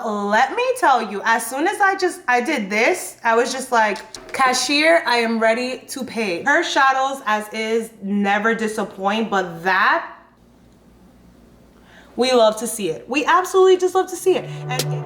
Let me tell you, as soon as I did this, I was just like, cashier, I am ready to pay. Her shadows as is never disappoint, but that, we love to see it. We absolutely just love to see it. And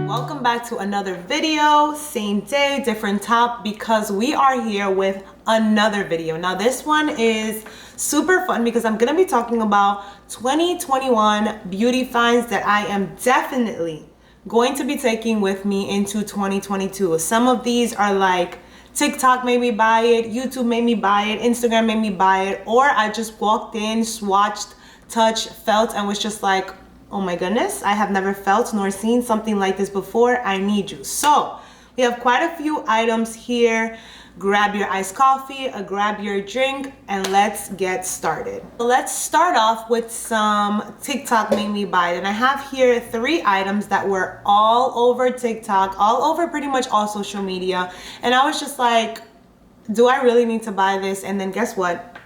welcome back to another video, same day, different top, because we are here with another video. Now this one is super fun because I'm gonna be talking about 2021 beauty finds that I am definitely going to be taking with me into 2022. Some of these are like TikTok made me buy it, YouTube made me buy it, Instagram made me buy it, or I just walked in, swatched, touched, felt, and was just like, oh my goodness, I have never felt nor seen something like this before. I need you. So we have quite a few items here. Grab your iced coffee, grab your drink, and let's get started. Let's start off with some TikTok made me buy it. And I have here 3 items that were all over TikTok, all over pretty much all social media. And I was just like, do I really need to buy this? And then guess what?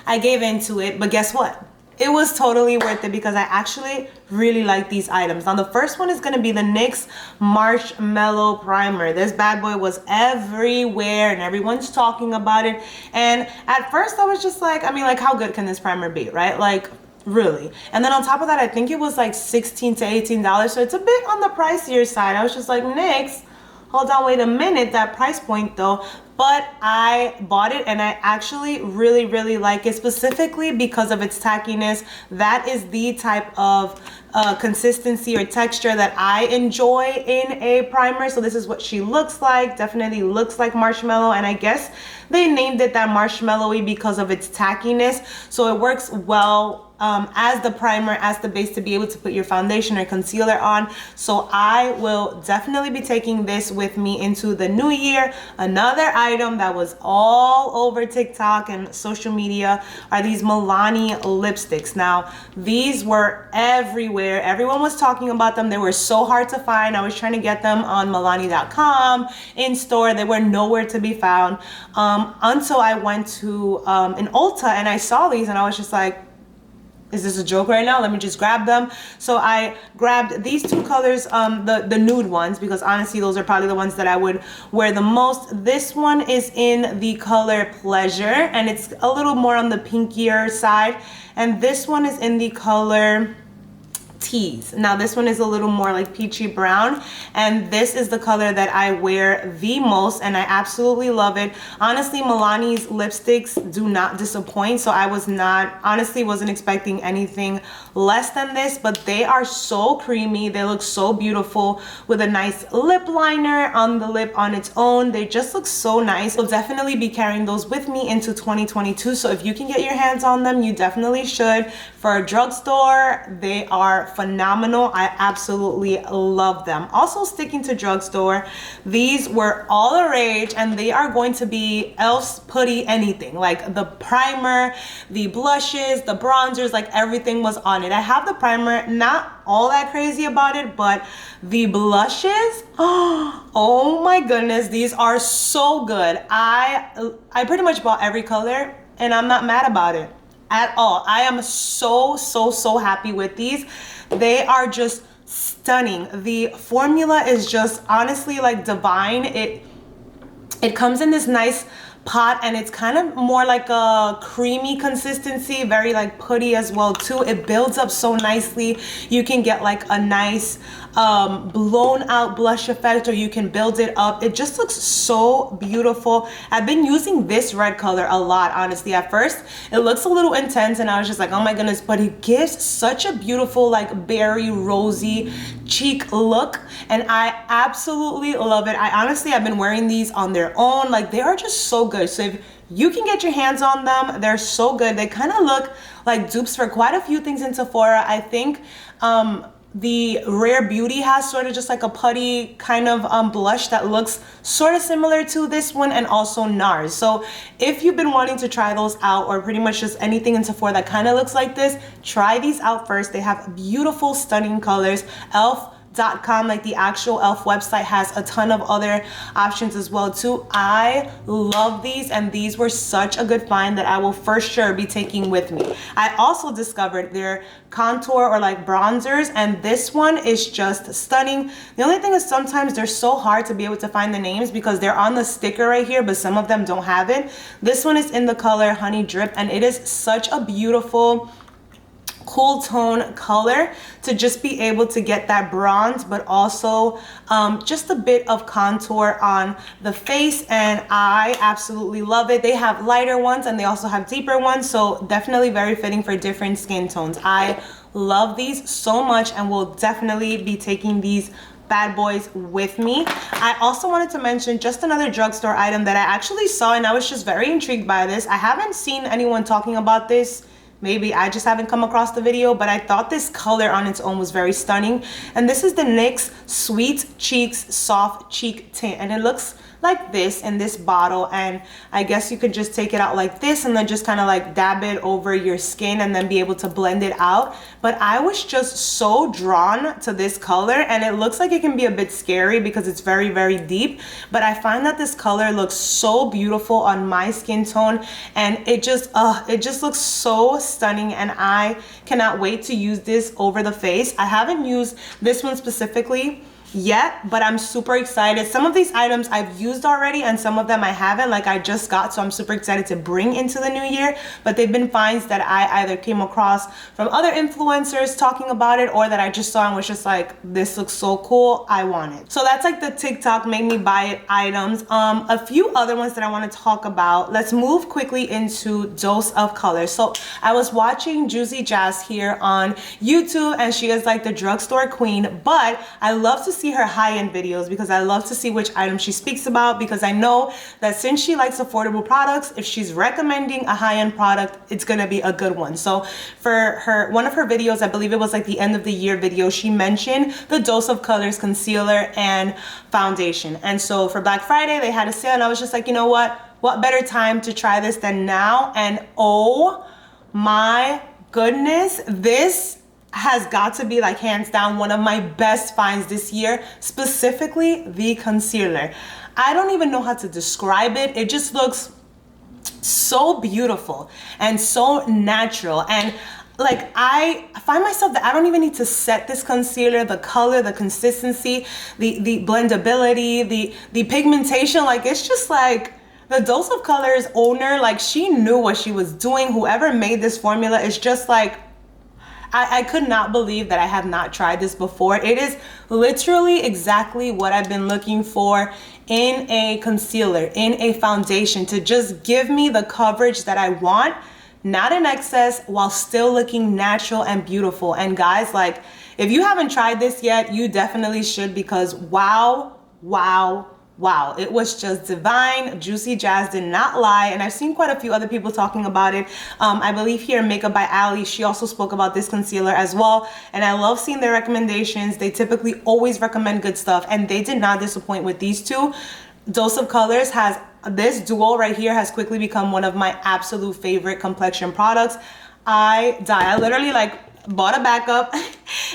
I gave into it, but guess what? It was totally worth it because I actually really like these items. Now the first one is gonna be the NYX Marshmallow Primer. This bad boy was everywhere and everyone's talking about it. And at first I was just like, I mean, like, how good can this primer be, right? Like, really? And then on top of that, I think it was like $16 to $18. So it's a bit on the pricier side. I was just like, NYX, hold on, wait a minute, that price point though. But I bought it and I actually really like it, specifically because of its tackiness. That is the type of consistency or texture that I enjoy in a primer. So this is what she looks like. Definitely looks like marshmallow, and I guess they named it that marshmallowy because of its tackiness. So it works well as the primer, as the base to be able to put your foundation or concealer on. So I will definitely be taking this with me into the new year. Another item that was all over TikTok and social media are these Milani lipsticks. Now these were everywhere. Everyone was talking about them. They were so hard to find. I was trying to get them on Milani.com, in store. They were nowhere to be found until I went to an Ulta and I saw these and I was just like, is this a joke right now? Let me just grab them. So I grabbed these 2 colors, the nude ones, because honestly those are probably the ones that I would wear the most. This one is in the color Pleasure and it's a little more on the pinkier side, and this one is in the color Tease. Now this one is a little more like peachy brown, and this is the color that I wear the most and I absolutely love it. Honestly, Milani's lipsticks do not disappoint, so I was not, honestly wasn't expecting anything less than this, but they are so creamy. They look so beautiful with a nice lip liner on the lip on its own. They just look so nice. I'll definitely be carrying those with me into 2022, so if you can get your hands on them, you definitely should. For a drugstore, they are phenomenal. I absolutely love them. Also, sticking to drugstore, these were all the rage and they are going to be else putty anything. Like the primer, the blushes, the bronzers, like everything was on it. I have the primer, not all that crazy about it, but the blushes, oh my goodness, these are so good. I pretty much bought every color and I'm not mad about it at all. I am so happy with these. They are just stunning. The formula is just honestly like divine. It comes in this nice pot and it's kind of more like a creamy consistency, very like putty as well too. It builds up so nicely. You can get like a nice blown out blush effect, or you can build it up. It just looks so beautiful. I've been using this red color a lot, honestly. At first it looks a little intense and I was just like, oh my goodness, but it gives such a beautiful like berry rosy cheek look and I absolutely love it. I've been wearing these on their own. Like, they are just so good. So if you can get your hands on them, they're so good. They kind of look like dupes for quite a few things in Sephora. I think the Rare Beauty has sort of just like a putty kind of blush that looks sort of similar to this one, and also NARS. So if you've been wanting to try those out, or pretty much just anything in Sephora that kind of looks like this, try these out first. They have beautiful, stunning colors. elf.com, like the actual elf website, has a ton of other options as well too. I love these, and these were such a good find that I will for sure be taking with me. I also discovered their contour or like bronzers, and this one is just stunning. The only thing is sometimes they're so hard to be able to find the names because they're on the sticker right here, but some of them don't have it. This one is in the color Honey Drip, and it is such a beautiful cool tone color to just be able to get that bronze, but also just a bit of contour on the face, and I absolutely love it. They have lighter ones and they also have deeper ones, so definitely very fitting for different skin tones. I love these so much and will definitely be taking these bad boys with me. I also wanted to mention just another drugstore item that I actually saw, and I was just very intrigued by this. I haven't seen anyone talking about this. Maybe I just haven't come across the video, but I thought this color on its own was very stunning. And this is the NYX Sweet Cheeks Soft Cheek Tint, and it looks like this in this bottle, and I guess you could just take it out like this and then just kind of like dab it over your skin and then be able to blend it out. But I was just so drawn to this color, and it looks like it can be a bit scary because it's very, very deep, but I find that this color looks so beautiful on my skin tone, and it just looks so stunning, and I cannot wait to use this over the face. I haven't used this one specifically yet, but I'm super excited. Some of these items I've used already and some of them I haven't, like I just got, so I'm super excited to bring into the new year. But they've been finds that I either came across from other influencers talking about it, or that I just saw and was just like, this looks so cool, I want it. So that's like the TikTok made me buy it items. A few other ones that I want to talk about. Let's move quickly into Dose of Color. So I was watching Juicy Jazz here on YouTube, and she is like the drugstore queen, but I love to see her high-end videos because I love to see which item she speaks about, because I know that since she likes affordable products, if she's recommending a high-end product, it's gonna be a good one. So for her, one of her videos, I believe it was like the end of the year video, she mentioned the Dose of Colors concealer and foundation. And so for Black Friday, they had a sale, and I was just like, you know what better time to try this than now? And oh my goodness, this has got to be like hands down one of my best finds this year, specifically the concealer. I don't even know how to describe it. It just looks so beautiful and so natural, and like I find myself that I don't even need to set this concealer. The color, the consistency, the blendability, the pigmentation, like it's just like the Dose of Colors owner, like she knew what she was doing. Whoever made this formula is just like, I could not believe that I have not tried this before. It is literally exactly what I've been looking for in a concealer, in a foundation, to just give me the coverage that I want, not in excess, while still looking natural and beautiful. And guys, like if you haven't tried this yet, you definitely should, because wow, it was just divine. Juicy Jazz did not lie, and I've seen quite a few other people talking about it. I believe here Makeup by Ali, she also spoke about this concealer as well, and I love seeing their recommendations. They typically always recommend good stuff, and they did not disappoint with these two. Dose of Colors has this duo right here, has quickly become one of my absolute favorite complexion products. I literally like bought a backup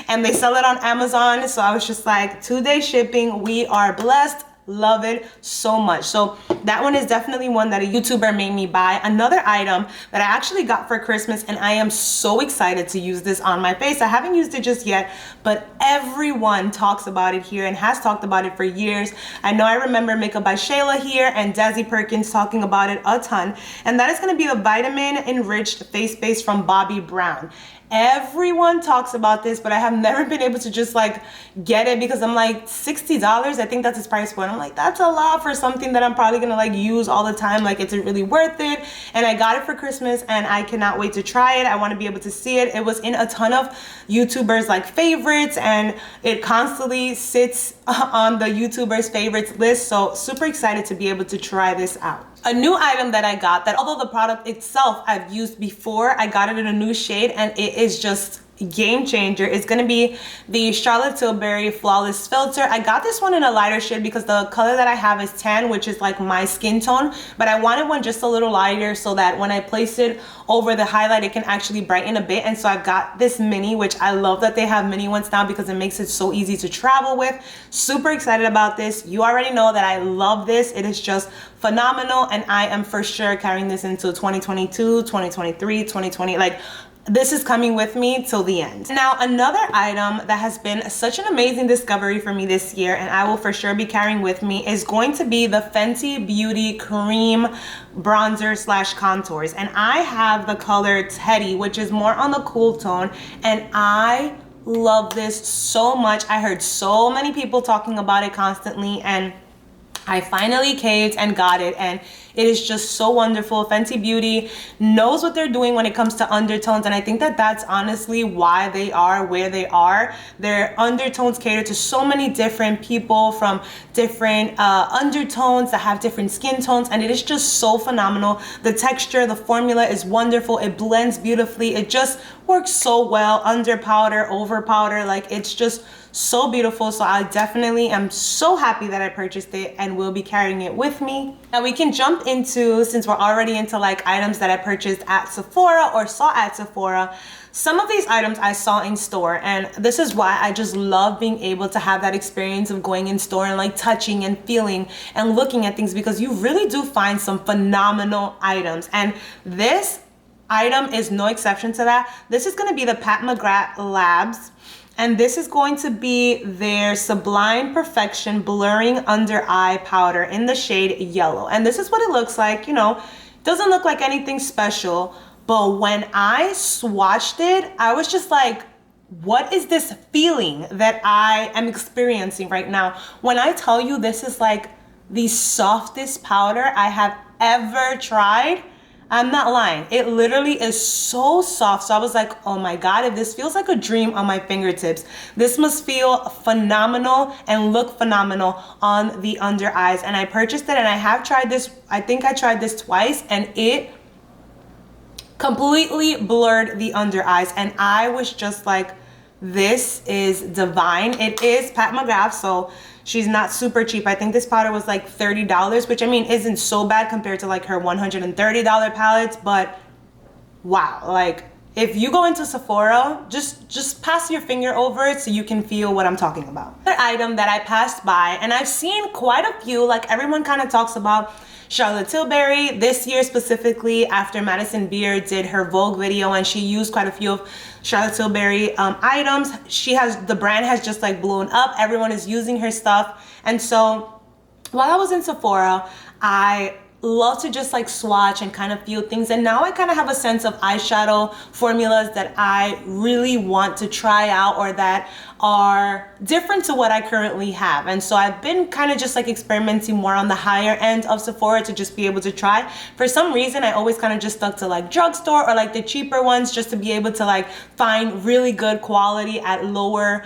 and they sell it on Amazon, so I was just like, 2-day shipping, we are blessed. Love it so much. So that one is definitely one that a YouTuber made me buy. Another item that I actually got for Christmas, and I am so excited to use this on my face. I haven't used it just yet, but everyone talks about it here and has talked about it for years. I know I remember Makeup by Shayla here and Dazzy Perkins talking about it a ton, and that is going to be the vitamin enriched face base from Bobbi Brown. Everyone talks about this, but I have never been able to just like get it, because I'm like, $60, I think that's its price point. I'm like, that's a lot for something that I'm probably gonna like use all the time. Like, is it really worth it? And I got it for Christmas, and I cannot wait to try it. I want to be able to see it. It was in a ton of YouTubers like favorites, and it constantly sits on the YouTubers favorites list. So super excited to be able to try this out. A new item that I got, that although the product itself I've used before, I got it in a new shade, and it is just game changer is going to be the Charlotte Tilbury Flawless Filter. I got this one in a lighter shade because the color that I have is tan, which is like my skin tone, but I wanted one just a little lighter so that when I place it over the highlight it can actually brighten a bit. And so I've got this mini, which I love that they have mini ones now because it makes it so easy to travel with. Super excited about this. You already know that I love this. It is just phenomenal, and I am for sure carrying this into 2022, 2023, 2020. Like, this is coming with me till the end. Now, another item that has been such an amazing discovery for me this year, and I will for sure be carrying with me, is going to be the Fenty Beauty Cream Bronzer slash Contours. And I have the color Teddy, which is more on the cool tone, and I love this so much. I heard so many people talking about it constantly, and I finally caved and got it, and it is just so wonderful. Fenty Beauty knows what they're doing when it comes to undertones, and I think that that's honestly why they are where they are. Their undertones cater to so many different people from different undertones that have different skin tones, and it is just so phenomenal. The texture, the formula is wonderful. It blends beautifully. It just works so well under powder, over powder. Like, it's just so beautiful. So I definitely am so happy that I purchased it and will be carrying it with me. Now we can jump into, since we're already into like items that I purchased at Sephora or saw at Sephora, some of these items I saw in store, and this is why I just love being able to have that experience of going in store and like touching and feeling and looking at things, because you really do find some phenomenal items, and this item is no exception to that. This is going to be the Pat McGrath Labs, and this is going to be their Sublime Perfection Blurring Under Eye Powder in the shade Yellow. And this is what it looks like. You know, doesn't look like anything special, but when I swatched it, I was just like, what is this feeling that I am experiencing right now? When I tell you this is like the softest powder I have ever tried, I'm not lying. It literally is so soft. So I was like, oh my God, if this feels like a dream on my fingertips, this must feel phenomenal and look phenomenal on the under eyes. And I purchased it, and I have tried this. I think I tried this twice, and it completely blurred the under eyes. And I was just like, this is divine. It is Pat McGrath, so she's not super cheap. I think this powder was like $30, which I mean isn't so bad compared to like her $130 palettes, but wow, like if you go into Sephora, just pass your finger over it so you can feel what I'm talking about. Another item that I passed by, and I've seen quite a few, like everyone kind of talks about Charlotte Tilbury this year specifically after Madison Beer did her Vogue video, and she used quite a few of Charlotte Tilbury items. The brand has just like blown up. Everyone is using her stuff. And so while I was in Sephora, I love to just like swatch and kind of feel things, and now I kind of have a sense of eyeshadow formulas that I really want to try out or that are different to what I currently have. And so I've been kind of just like experimenting more on the higher end of Sephora to just be able to try. For some reason I always kind of just stuck to like drugstore or like the cheaper ones just to be able to like find really good quality at lower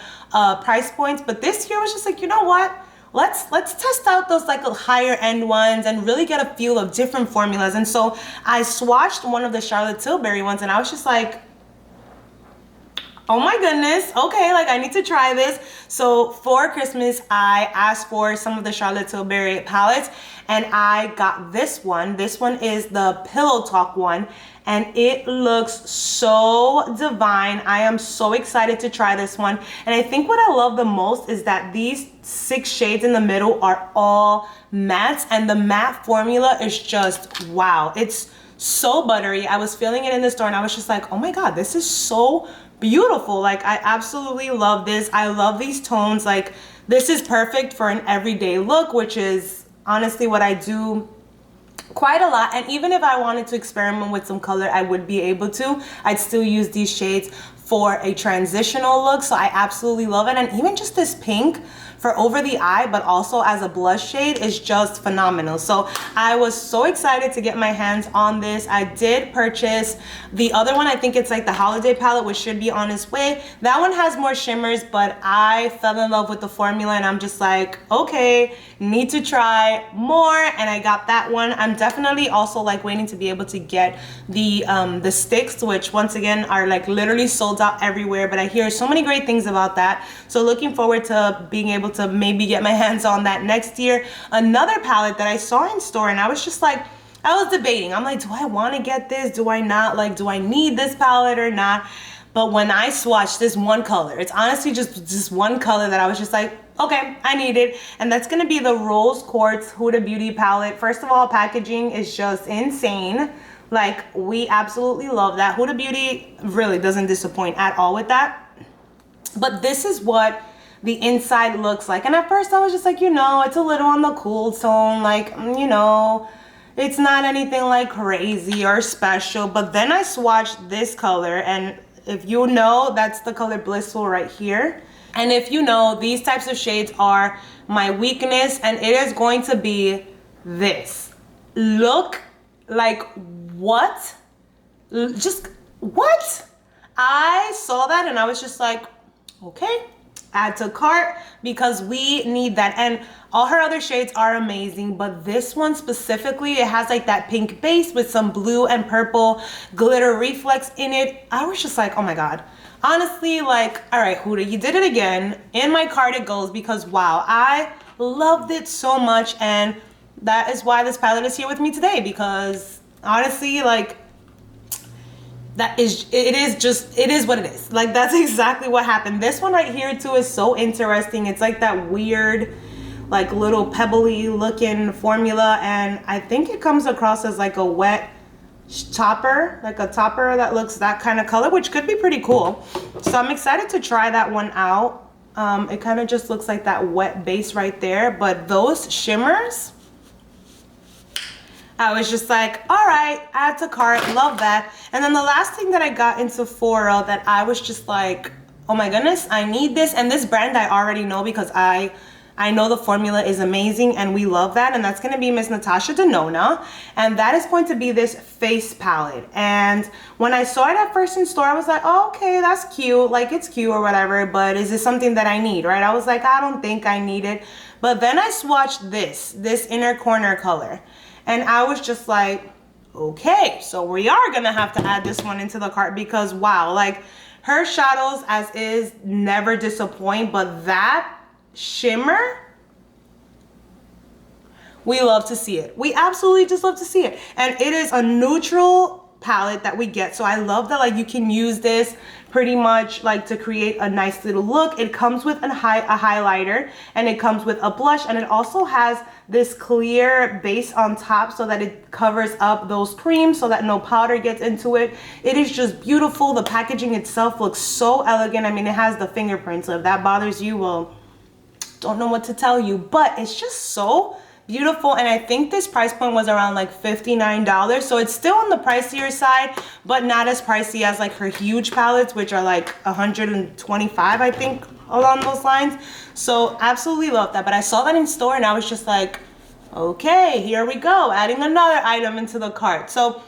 price points. But this year I was just like, you know what? Let's test out those like higher end ones and really get a feel of different formulas. And so I swatched one of the Charlotte Tilbury ones, and I was just like, oh my goodness, okay, like I need to try this. So for Christmas, I asked for some of the Charlotte Tilbury palettes, and I got this one. This one is the Pillow Talk one, and it looks so divine. I am so excited to try this one. And I think what I love the most is that these 6 shades in the middle are all mattes, and the matte formula is just wow. It's so buttery. I was feeling it in the store, and I was just like, oh my God, this is so beautiful. Like I absolutely love this. I love these tones. Like this is perfect for an everyday look, which is honestly what I do quite a lot. And even if I wanted to experiment with some color, I would be able to. I'd still use these shades for a transitional look. So I absolutely love it. And even just this pink for over the eye, but also as a blush shade is just phenomenal. So I was so excited to get my hands on this. I did purchase the other one. I think it's like the holiday palette, which should be on its way. That one has more shimmers, but I fell in love with the formula and I'm just like, okay, need to try more. And I got that one. I'm definitely also like waiting to be able to get the sticks, which once again are like literally sold out everywhere, but I hear so many great things about that. So looking forward to being able to maybe get my hands on that next year. Another palette that I saw in store and I was just like, I was debating. I'm like, do I want to get this? Do I not? Like, do I need this palette or not? But when I swatched this one color, it's honestly just one color that I was just like, okay, I need it. And that's gonna be the Rose Quartz Huda Beauty palette. First of all, packaging is just insane. Like, we absolutely love that. Huda Beauty really doesn't disappoint at all with that. But this is what the inside looks like. And at first I was just like, you know, it's a little on the cool tone, like, you know, it's not anything like crazy or special. But then I swatched this color, and if you know, that's the color Blissful right here. And if you know, these types of shades are my weakness, and it is going to be this. Look, like, what? Just, what? I saw that and I was just like, okay, add to cart, because we need that. And all her other shades are amazing, but this one specifically, it has like that pink base with some blue and purple glitter reflex in it. I was just like, oh my God. Honestly, like, all right, Huda, you did it again. In my cart it goes, because wow, I loved it so much. And that is why this palette is here with me today, because honestly, like, it is what it is. Like, that's exactly what happened. This one right here too is so interesting. It's like that weird, like, little pebbly looking formula, and I think it comes across as like a wet topper, like a topper that looks that kind of color, which could be pretty cool. So I'm excited to try that one out. It kind of just looks like that wet base right there, but those shimmers, I was just like, all right, add to cart, love that. And then the last thing that I got in Sephora that I was just like, oh my goodness, I need this. And this brand I already know, because I know the formula is amazing and we love that. And that's gonna be Miss Natasha Denona. And that is going to be this face palette. And when I saw it at first in store, I was like, oh, okay, that's cute. Like, it's cute or whatever, but is this something that I need, right? I was like, I don't think I need it. But then I swatched this inner corner color. And I was just like, okay, so we are gonna have to add this one into the cart, because wow, like, her shadows as is never disappoint, but that shimmer, we love to see it. We absolutely just love to see it. And it is a neutral palette that we get, so I love that, like, you can use this pretty much like to create a nice little look. It comes with a highlighter, and it comes with a blush, and it also has this clear base on top so that it covers up those creams so that no powder gets into it. It is just beautiful. The packaging itself looks so elegant. I mean, it has the fingerprints, so if that bothers you, well, don't know what to tell you, but it's just so beautiful. And I think this price point was around like $59, so it's still on the pricier side, but not as pricey as like her huge palettes, which are like $125, I think, along those lines. So absolutely love that. But I saw that in store and I was just like, okay, here we go, adding another item into the cart. So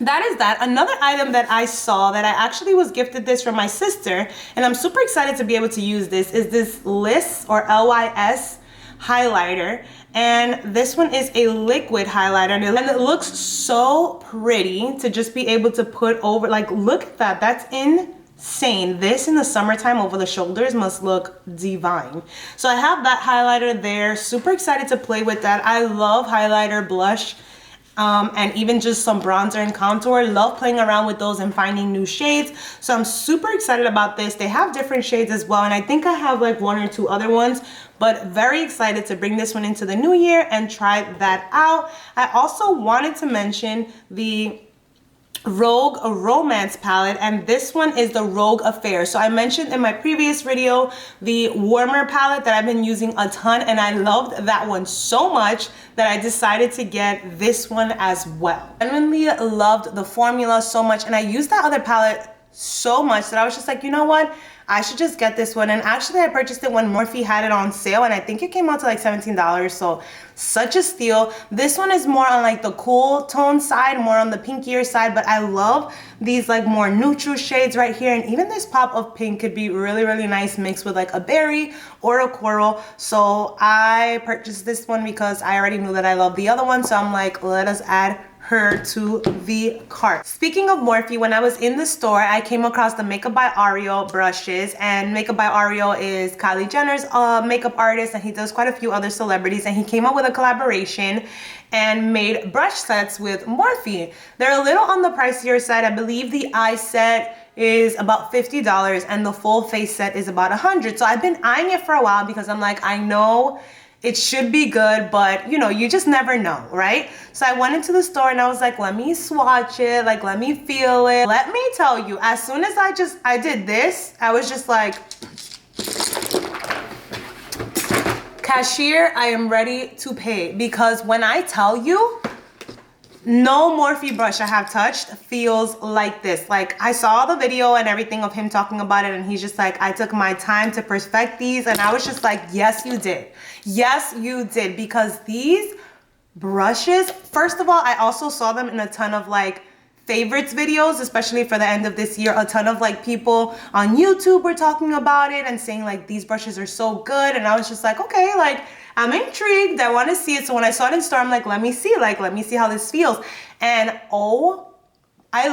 that is that. Another item that I saw that I actually was gifted this from my sister, and I'm super excited to be able to use this, is this LYS or LYS highlighter. And this one is a liquid highlighter, and it looks so pretty to just be able to put over. Like, look at that, that's insane. This in the summertime over the shoulders must look divine. So I have that highlighter there, super excited to play with that. I love highlighter, blush, and even just some bronzer and contour. Love playing around with those and finding new shades. So I'm super excited about this. They have different shades as well, and I think I have like one or two other ones, but very excited to bring this one into the new year and try that out. I also wanted to mention the Rogue Romance palette, and this one is the Rogue Affair. So I mentioned in my previous video the warmer palette that I've been using a ton, and I loved that one so much that I decided to get this one as well. I genuinely loved the formula so much, and I used that other palette so much that I was just like, you know what, I should just get this one. And actually I purchased it when Morphe had it on sale, and I think it came out to like $17, so such a steal. This one is more on like the cool tone side, more on the pinkier side, but I love these like more neutral shades right here, and even this pop of pink could be really, really nice mixed with like a berry or a coral. So I purchased this one because I already knew that I love the other one, so I'm like, let us add her to the cart. Speaking of Morphe, when I was in the store, I came across the Makeup by Oreo brushes, and Makeup by Oreo is Kylie Jenner's makeup artist, and he does quite a few other celebrities, and he came up with a collaboration and made brush sets with Morphe. They're a little on the pricier side. I believe the eye set is about $50 and the full face set is about $100. So I've been eyeing it for a while because I'm like, I know it should be good, but you know, you just never know, right? So I went into the store and I was like, let me swatch it, like let me feel it. Let me tell you, as soon as I did this, I was just like, cashier, I am ready to pay. Because when I tell you, no Morphe brush I have touched feels like this. Like, I saw the video and everything of him talking about it, and he's just like, I took my time to perfect these, and I was just like, yes you did. Yes you did, because these brushes, first of all, I also saw them in a ton of like favorites videos, especially for the end of this year. A ton of like people on YouTube were talking about it and saying like, these brushes are so good, and I was just like, okay, like I'm intrigued, I want to see it. So when I saw it in store, I'm like, let me see how this feels. And oh, I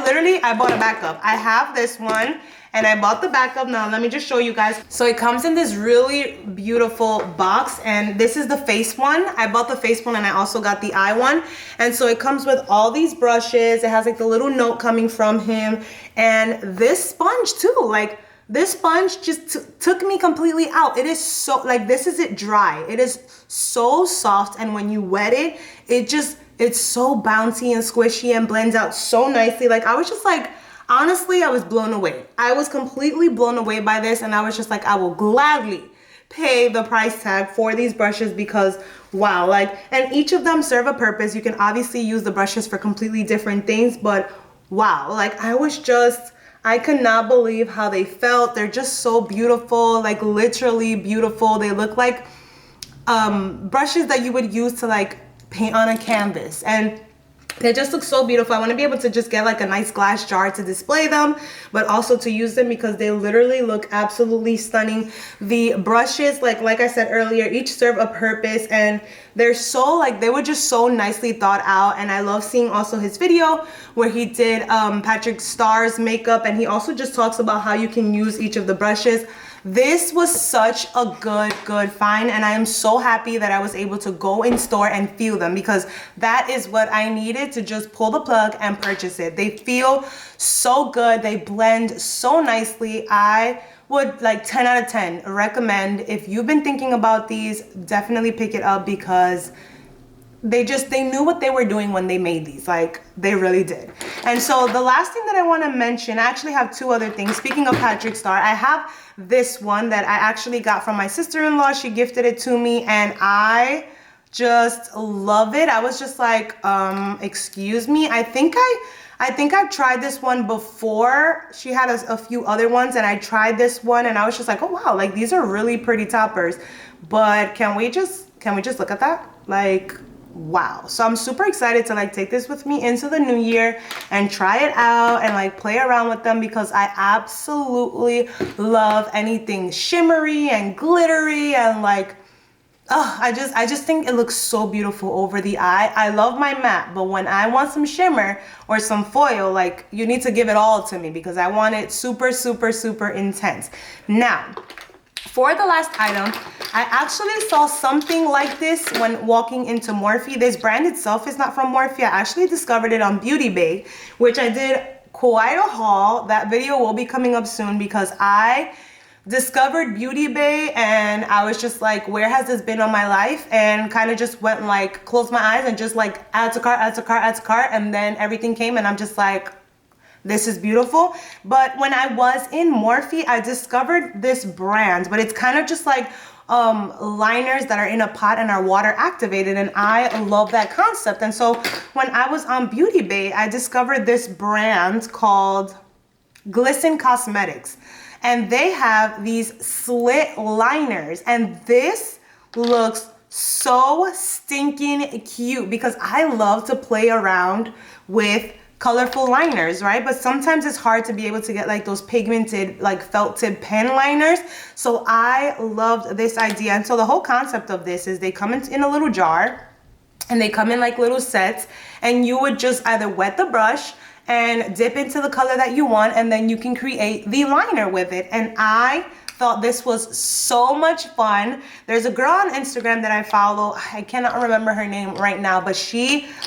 bought a backup. I have this one and I bought the backup. Now let me just show you guys. So it comes in this really beautiful box, and this is the face one. I bought the face one and I also got the eye one. And so it comes with all these brushes. It has like the little note coming from him, and this sponge too. Like, this sponge just took me completely out. It is so, like, this is it dry. It is so soft, and when you wet it, it's so bouncy and squishy and blends out so nicely. Like, I was just like, honestly, I was blown away. I was completely blown away by this, and I was just like, I will gladly pay the price tag for these brushes because wow, like, and each of them serve a purpose. You can obviously use the brushes for completely different things, but wow, like, I could not believe how they felt. They're just so beautiful, like literally beautiful. They look like brushes that you would use to like paint on a canvas, and they just look so beautiful. I want to be able to just get like a nice glass jar to display them, but also to use them because they literally look absolutely stunning. The brushes, like I said earlier, each serve a purpose, and they're so like, they were just so nicely thought out. And I love seeing also his video where he did Patrick Starr's makeup, and he also just talks about how you can use each of the brushes. This was such a good find, and I am so happy that I was able to go in store and feel them, because that is what I needed to just pull the plug and purchase it. They feel so good. They blend so nicely. I would like 10 out of 10 recommend. If you've been thinking about these, definitely pick it up, because they knew what they were doing when they made these. Like, they really did. And so the last thing that I want to mention, I actually have two other things. Speaking of Patrick Starr, I have this one that I actually got from my sister-in-law. She gifted it to me, and I just love it. I was just like, excuse me. I think I've tried this one before. She had a few other ones, and I tried this one, and I was just like, oh wow, like these are really pretty toppers. But can we just look at that? Like, wow. So I'm super excited to like take this with me into the new year and try it out and like play around with them, because I absolutely love anything shimmery and glittery, and like, oh, I just think it looks so beautiful over the eye. I love my matte, but when I want some shimmer or some foil, like, you need to give it all to me, because I want it super intense. Now, for the last item, I actually saw something like this when walking into Morphe. This brand itself is not from Morphe. I actually discovered it on Beauty Bay, which I did quite a haul. That video will be coming up soon, because I discovered Beauty Bay and I was just like, where has this been on my life? And kind of just went like, closed my eyes and just like add to cart, and then everything came, and I'm just like, this is beautiful. But when I was in Morphe, I discovered this brand, but it's kind of just like liners that are in a pot and are water activated, and I love that concept. And so when I was on Beauty Bay, I discovered this brand called Glsen Cosmetics. and they have these slit liners, and this looks so stinking cute because I love to play around with colorful liners, right? But sometimes it's hard to be able to get like those pigmented, like felt tip pen liners. So I loved this idea. And so the whole concept of this is they come in a little jar, and they come in like little sets, and you would just either wet the brush and dip into the color that you want, and then you can create the liner with it. And I thought this was so much fun. There's a girl on Instagram that I follow. I cannot remember her name right now, but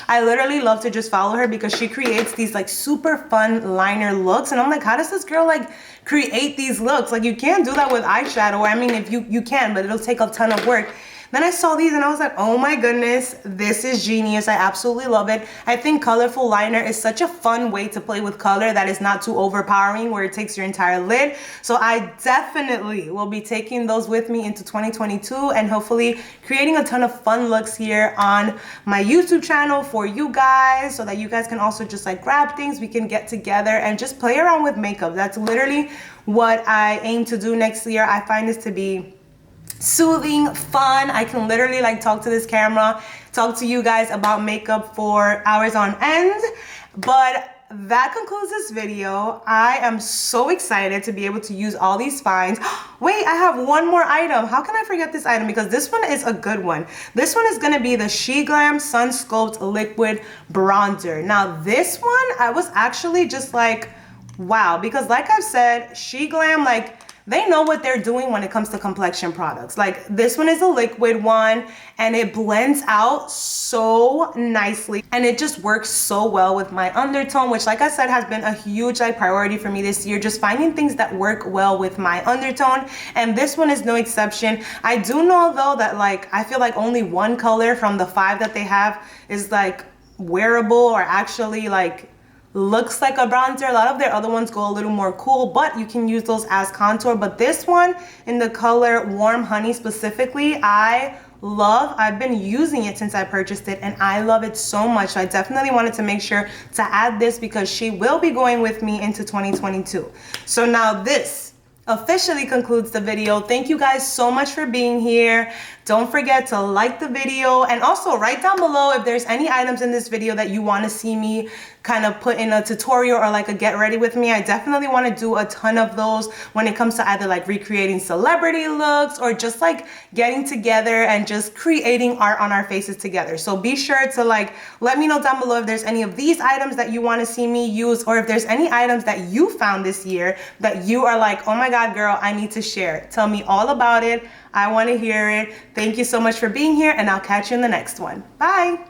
I literally love to just follow her because she creates these like super fun liner looks. And I'm like, how does this girl like create these looks? Like, you can't do that with eyeshadow. I mean, if you can, but it'll take a ton of work. Then I saw these and I was like, oh my goodness, this is genius. I absolutely love it. I think colorful liner is such a fun way to play with color that is not too overpowering where it takes your entire lid. So I definitely will be taking those with me into 2022 and hopefully creating a ton of fun looks here on my YouTube channel for you guys, so that you guys can also just like grab things. We can get together and just play around with makeup. That's literally what I aim to do next year. I find this to be soothing, fun. I can literally like talk to this camera, talk to you guys about makeup for hours on end. But that concludes this video. I am so excited to be able to use all these finds. Wait, I have one more item. How can I forget this item? Because this one is a good one. This one is gonna be the Glam Sun Sculpt Liquid Bronzer. Now this one, I was actually just like, wow, because like I've said, Glam, like, they know what they're doing when it comes to complexion products. Like, this one is a liquid one and it blends out so nicely and it just works so well with my undertone, which like I said has been a huge like priority for me this year, just finding things that work well with my undertone, and this one is no exception. I do know though that like I feel like only one color from the 5 that they have is like wearable or actually like looks like a bronzer. A lot of their other ones go a little more cool, but you can use those as contour. But this one in the color Warm Honey specifically, I love. I've been using it since I purchased it and I love it so much. So I definitely wanted to make sure to add this because she will be going with me into 2022. So now this officially concludes the video. Thank you guys so much for being here. Don't forget to like the video and also write down below if there's any items in this video that you want to see me kind of put in a tutorial or like a get ready with me. I definitely want to do a ton of those when it comes to either like recreating celebrity looks or just like getting together and just creating art on our faces together. So be sure to like let me know down below if there's any of these items that you want to see me use, or if there's any items that you found this year that you are like, oh my God, girl, I need to share. Tell me all about it. I want to hear it. Thank you so much for being here and I'll catch you in the next one. Bye.